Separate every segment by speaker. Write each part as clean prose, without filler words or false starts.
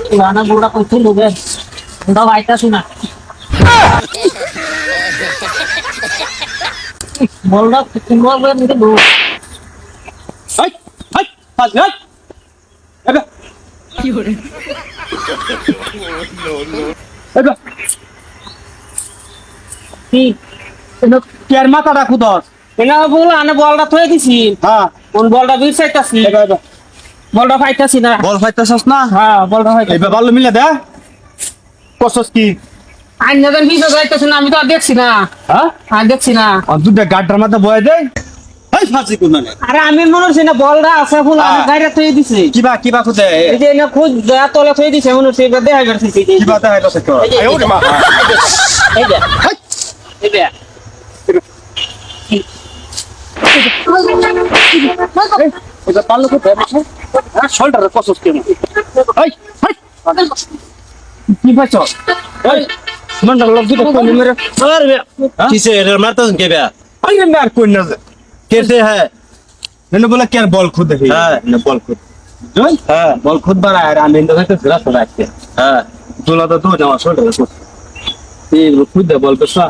Speaker 1: পুরানা বুড়া কইতে লোকে বুড়া বাইতা শুনা বলরা কুমড়া বলে নিতে লো
Speaker 2: হাই হাই হাই হাই এবে এবে
Speaker 1: কি
Speaker 2: এনো কেয়ার মাথা রাখু দস
Speaker 1: এনা বল আনে বলটা থই দিছি
Speaker 2: হ্যাঁ
Speaker 1: কোন বলটা দুই সাইতাছি
Speaker 2: এবে এবে
Speaker 1: বলটা ফাইতাছি না
Speaker 2: বল ফাইতাছস না
Speaker 1: হ্যাঁ বলটা ফাইতাছি
Speaker 2: এবে ভালো মিলা দে কসস কি
Speaker 1: আইনাদের ভিডিও যাইতাছ না আমি তো আর দেখছি না
Speaker 2: হ্যাঁ
Speaker 1: আর দেখছি না
Speaker 2: আর দুটা গাড্ডার মাথা বয়ে দে হাই ফাজি কোন না
Speaker 1: আরে আমি মনে হচ্ছে না বলটা আছে ফুল আমি বাইরে থই দিছি
Speaker 2: কিবা খুদে
Speaker 1: এই যে না খুদ দয়া তলে থই দিছে মনে হচ্ছে এটা দেখা গেছে
Speaker 2: কিবা তা হইতাছে তো আয় ওরে মা
Speaker 1: এই যে
Speaker 2: হাই
Speaker 1: এই যে
Speaker 2: এটা পাল্লো কোথায় হ্যাঁ শোল্ডার কসস কি হাই হাই কি পাইছো এই মন্ডল লোক দুটো কোন মেরে
Speaker 3: अरे किसे मारता हूँ क्या बया
Speaker 2: আরে মার কোন না
Speaker 3: कैसे है
Speaker 2: मैंने बोला क्या बॉल खुद है
Speaker 3: हाँ।
Speaker 2: ना बॉल खुद जो
Speaker 3: हाँ
Speaker 2: बॉल खुद बना है राम इंदो तो जरा सा रखते
Speaker 3: हाँ
Speaker 2: दूल्हा तो दो जमा शोल्डर को ये खुद है बॉल पे सा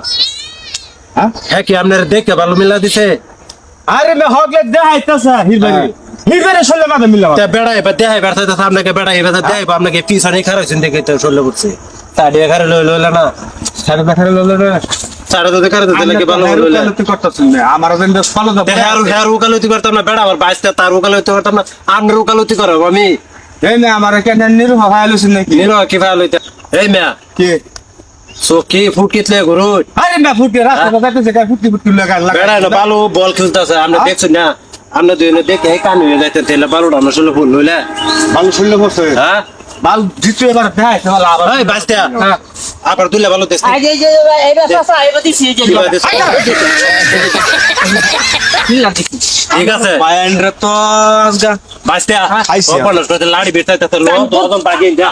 Speaker 2: हां
Speaker 3: है कि हमने देख के बालू मिला दिसे
Speaker 2: अरे मैं हॉगले दे है तसा हिबरे शोल्डर मादे मिला
Speaker 3: ते बेड़ा है बद्या है बैठा था सामने के बेड़ा है बता दे हमने के पीस नहीं खरा जिंदगी के तो छोले बुझसे साढ़े घर लो लेना
Speaker 2: सारे बैठे लो लो
Speaker 3: साढ़े तो कर देते लगे बालू लो ले
Speaker 2: तो करता सुनने हमारा दिन 10 फॉलो
Speaker 3: ते हेर उकालती करता ना बेड़ा और 22 तार उकालती करता ना आमने उकालती करो मम्मी
Speaker 2: এই না আমার কেন নিরু হাইলো শুনে কি
Speaker 3: नीरो की फाल होते ए मैं
Speaker 2: কি
Speaker 3: सो की फुट कितले गुरु
Speaker 2: আরে না ফুটে রাস্তা যাইতে জায়গা ফুটি ফুটি লাগা
Speaker 3: बेड़ा ना बालू बॉल खेलता से हमने देख सुना हमने तो इन्हें देख के कान में जाते थे बालू हमने सुन फुल लो ले
Speaker 2: ভালো শুনলে বসে
Speaker 3: हाँ
Speaker 2: বাল জিতু এবার দেয় তো আবার
Speaker 3: এই বাস্তা আবার তুলে ভালো দেশ
Speaker 1: এই যে এইটা সাসা এইটা দিছি এই যে
Speaker 3: ঠিক আছে
Speaker 2: পায়েন্দ্র তো আজগা
Speaker 3: বাস্তা
Speaker 2: আইসা।
Speaker 3: ওপর লাড়ি বেটা তে লো দরদম বাগিয়ে যা